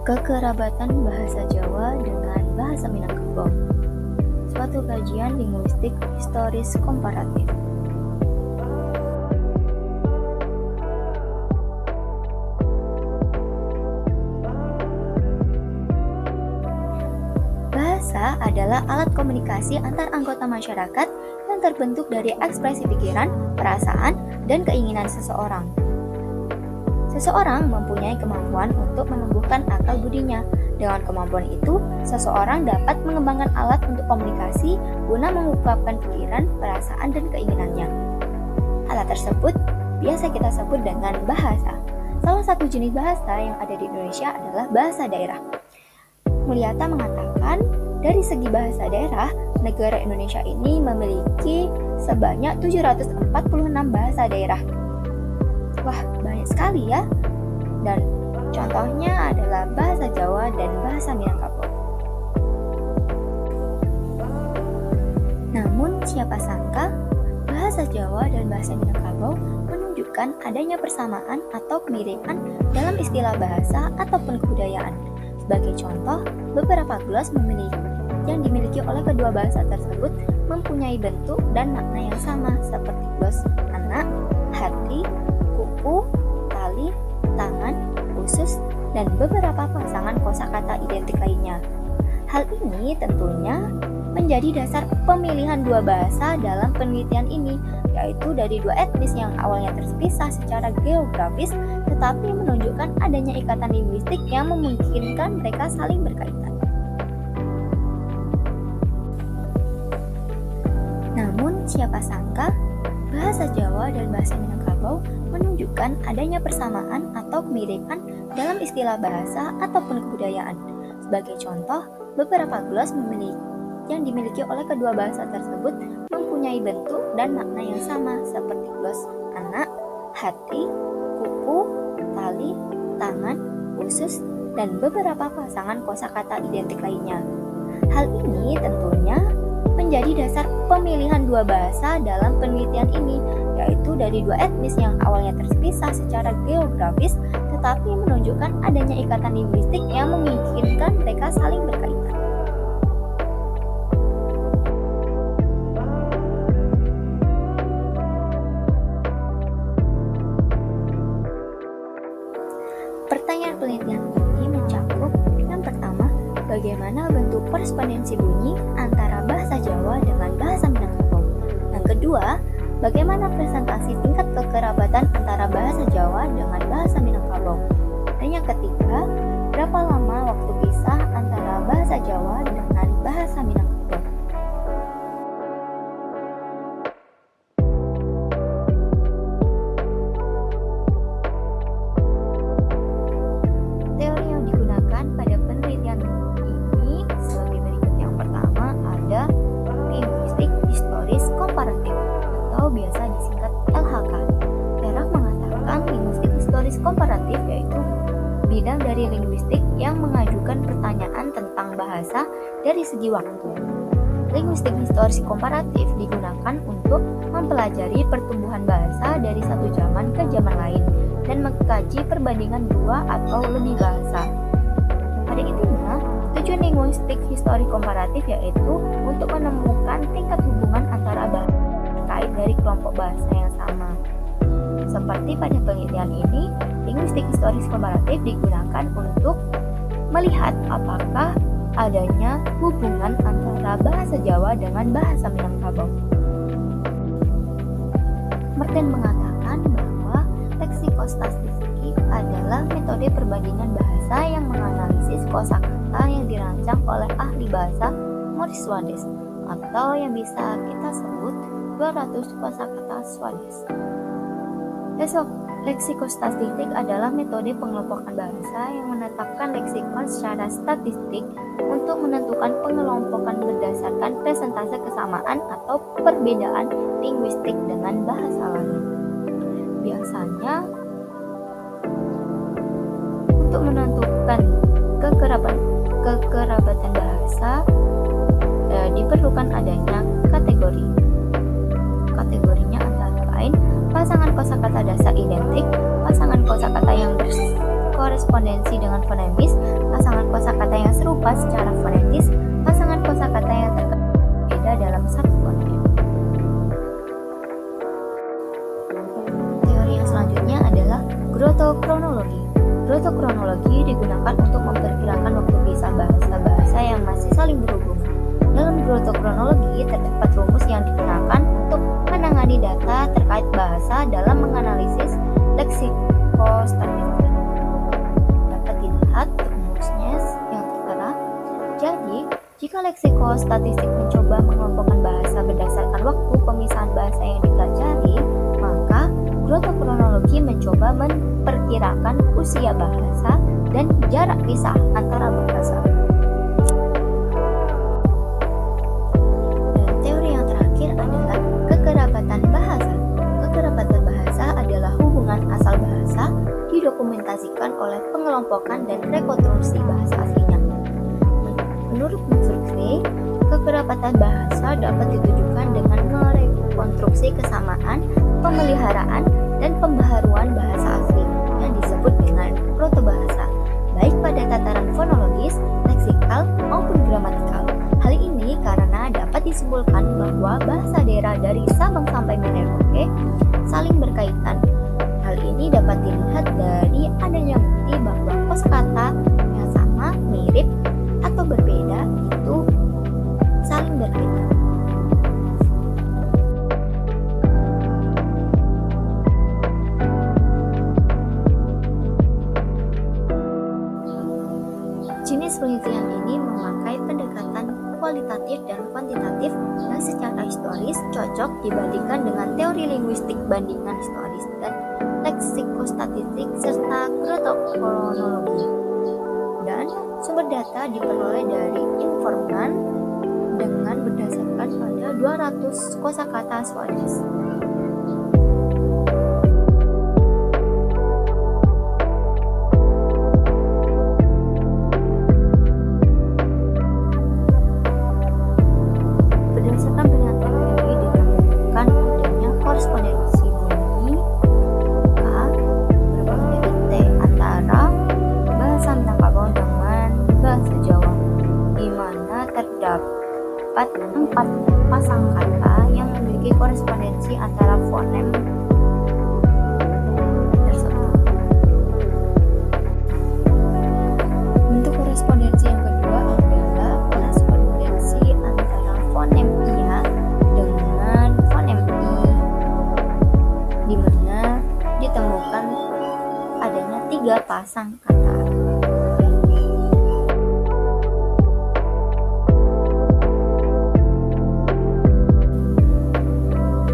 Kekerabatan bahasa Jawa dengan bahasa Minangkabau. Suatu kajian linguistik historis komparatif. Bahasa adalah alat komunikasi antar anggota masyarakat yang terbentuk dari ekspresi pikiran, perasaan, dan keinginan seseorang. Seseorang mempunyai kemampuan untuk menumbuhkan akal budinya. Dengan kemampuan itu, seseorang dapat mengembangkan alat untuk komunikasi guna mengungkapkan pikiran, perasaan, dan keinginannya. Alat tersebut biasa kita sebut dengan bahasa. Salah satu jenis bahasa yang ada di Indonesia adalah bahasa daerah. Mulyata mengatakan, dari segi bahasa daerah, negara Indonesia ini memiliki sebanyak 746 bahasa daerah. Wah, banyak sekali ya. Dan contohnya adalah bahasa Jawa dan bahasa Minangkabau. Namun, siapa sangka bahasa Jawa dan bahasa Minangkabau menunjukkan adanya persamaan atau kemiripan dalam istilah bahasa ataupun kebudayaan. Sebagai contoh, beberapa glos yang dimiliki oleh kedua bahasa tersebut mempunyai bentuk dan makna yang sama, seperti glos anak, hati, kuku, tali, tangan, usus, dan beberapa pasangan kosakata identik lainnya. Hal ini tentunya menjadi dasar pemilihan dua bahasa dalam penelitian ini, yaitu dari dua etnis yang awalnya terpisah secara geografis, tetapi menunjukkan adanya ikatan linguistik yang memungkinkan mereka saling berkaitan. Namun, siapa sangka bahasa Jawa dan bahasa Minangkabau menunjukkan adanya persamaan atau kemiripan dalam istilah bahasa ataupun kebudayaan. Sebagai contoh, beberapa glos yang dimiliki oleh kedua bahasa tersebut mempunyai bentuk dan makna yang sama, seperti glos anak, hati, kuku, tali, tangan, usus, dan beberapa pasangan kosakata identik lainnya. Hal ini tentunya menjadi dasar pemilihan dua bahasa dalam penelitian ini, yaitu dari dua etnis yang awalnya terpisah secara geografis, tetapi menunjukkan adanya ikatan linguistik yang memungkinkan mereka saling berkaitan. Pertanyaan penelitian ini mencakup yang pertama, bagaimana bentuk korespondensi bunyi antara bahasa Jawa dengan bahasa Minangkabau. Yang kedua, bagaimana presentasi tingkat kekerabatan antara bahasa Jawa dengan bahasa Minangkabau. Dan yang ketiga, berapa lama waktu pisah antara bahasa Jawa dengan bahasa Minangkabau. Teori yang digunakan pada penelitian ini sebagai berikut. Yang pertama ada linguistik historis komparatif atau biasa disingkat LHK. Terak mengatakan linguistik historis komparatif yaitu bidang dari linguistik yang mengajukan pertanyaan tentang bahasa dari segi waktu. Linguistik historis komparatif digunakan untuk mempelajari pertumbuhan bahasa dari satu zaman ke zaman lain dan mengkaji perbandingan dua atau lebih bahasa. Pada intinya, tujuan linguistik historis komparatif yaitu untuk menemukan tingkat hubungan antara bahasa terkait dari kelompok bahasa yang sama. Seperti pada penelitian ini, linguistik historis komparatif digunakan untuk melihat apakah adanya hubungan antara bahasa Jawa dengan bahasa Minangkabau. Merten mengatakan bahwa leksikostatistik adalah metode perbandingan bahasa yang menganalisis kosakata yang dirancang oleh ahli bahasa Maurice Swades, atau yang bisa kita sebut 200 kosakata Swades. Leksikostatistik adalah metode pengelompokan bahasa yang menetapkan leksikon secara statistik untuk menentukan pengelompokan berdasarkan persentase kesamaan atau perbedaan linguistik dengan bahasa lain. Biasanya, untuk menentukan kekerabatan bahasa diperlukan adanya kategori. Kategorinya antara lain pasangan kosakata dasar identik, pasangan kosakata yang berkorespondensi dengan fonemis, kosakata yang serupa secara fonetis, pasangan kosakata yang terkadang berbeda dalam satu fonem. Teori yang selanjutnya adalah grotokronologi. Grotokronologi digunakan untuk memperkirakan waktu pisah bahasa-bahasa yang masih saling berhubungan. Dalam grotokronologi terdapat rumus yang digunakan untuk menangani data terkait bahasa dalam menganalisis leksikostatistik. Dapat dilihat rumusnya yang tertera. Jadi, jika leksikostatistik mencoba mengelompokkan bahasa berdasarkan waktu pemisahan bahasa yang dipelajari, maka grotokronologi mencoba memperkirakan usia bahasa dan jarak pisah antara bahasa. Dan teori yang terakhir adalah kekerabatan bahasa. Kekerabatan bahasa adalah hubungan asal bahasa didokumentasikan oleh pengelompokan dan rekonstruksi bahasa aslinya. Menurut Survei, kekerabatan bahasa dapat ditujukan dengan merekonstruksi kesamaan, pemeliharaan, dan pembaharuan bahasa asli yang disebut dengan protobahasa, baik pada tataran fonologis, leksikal, maupun gramatikal. Hal ini karena dapat disimpulkan bahwa bahasa daerah dari Sabang sampai Merauke saling berkaitan. Hal ini dapat dilihat dari adanya bukti bahwa kosakata yang sama, mirip, atau berbeda itu saling berbeda. Jenis penelitian ini memakai pendekatan kualitatif dan kuantitatif yang secara historis cocok dibandingkan dengan teori linguistik bandingan historis dan leksikostatistik serta grotokronologi. Dan sumber data diperoleh dari informan dengan berdasarkan pada 200 kosakata Swadesh. Berdasarkan pernyataan ini ditemukan adanya korespondensi bunyi K berbanding dengan T antara bahasa Minangkabau dengan bahasa Jawa, di mana terdapat 4 pasang kata yang memiliki korespondensi antara fonem tersebut. Bentuk korespondensi yang kedua adalah korespondensi antara fonem iya dengan fonem i, di mana ditemukan adanya 3 pasang kata.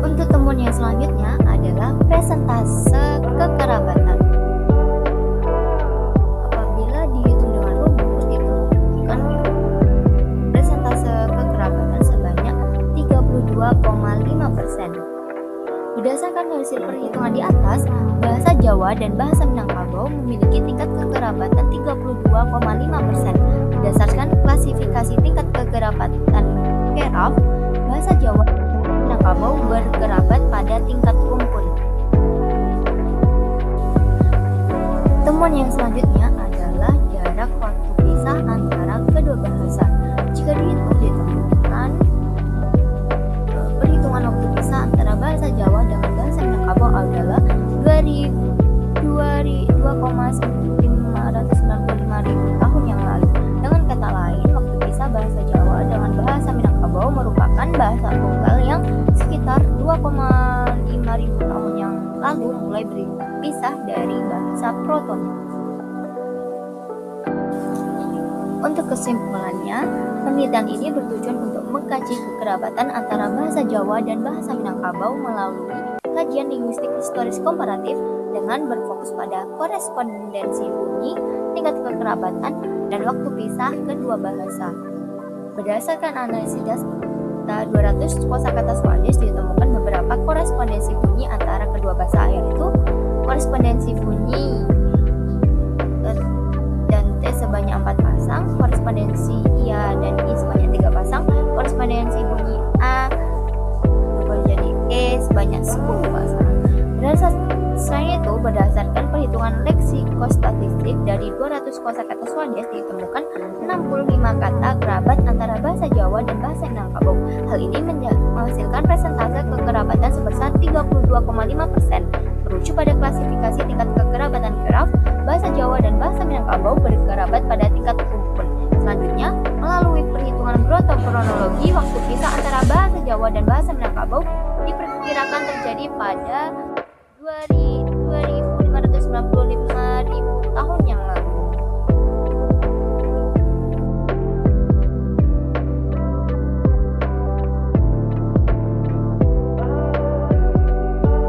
Untuk temuan yang selanjutnya adalah presentase kekerabatan. Apabila dihitung dengan rumus, ditemukan presentase kekerabatan sebanyak 32,5%. Berdasarkan hasil perhitungan di atas, bahasa Jawa dan bahasa Minangkabau memiliki tingkat kekerabatan 32,5%. Berdasarkan klasifikasi tingkat kekerabatan Keraf, bahasa Jawa dan Minangkabau berkerabat pada tingkat rumpun. Temuan yang selanjutnya adalah jarak waktu pisah antara kedua bahasa. Jika dihitung, ditemukan perhitungan waktu pisah antara bahasa Jawa dengan bahasa Minangkabau adalah 2,595.000 tahun yang lalu. Dengan kata lain, waktu pisah bahasa Jawa dengan bahasa Minangkabau merupakan bahasa tunggal yang sekitar 2,500 tahun yang lalu mulai berpisah dari bahasa protonya. Untuk kesimpulannya, penelitian ini bertujuan untuk mengkaji kekerabatan antara bahasa Jawa dan bahasa Minangkabau melalui kajian linguistik historis komparatif dengan berfokus pada korespondensi bunyi, tingkat kekerabatan, dan waktu pisah kedua bahasa. Berdasarkan analisis data 200 kosakata Swadesh, ditemukan beberapa korespondensi bunyi antara kedua bahasa, yaitu korespondensi bunyi dan T sebanyak 4 pasang, korespondensi iya dan i sebanyak 3 pasang, korespondensi bunyi A jadi E sebanyak 10 pasang. Selain itu, berdasarkan perhitungan leksikostatistik Sulit dari 200 kosakata Swadesh ditemukan 65 kata kerabat antara bahasa Jawa dan bahasa Minangkabau. Hal ini menghasilkan persentase kekerabatan sebesar 32,5%. Merujuk pada klasifikasi tingkat kekerabatan Kraft, bahasa Jawa dan bahasa Minangkabau berkerabat pada tingkat rukun. Selanjutnya, melalui perhitungan kronologi, waktu pisah antara bahasa Jawa dan bahasa Minangkabau diperkirakan terjadi pada 2000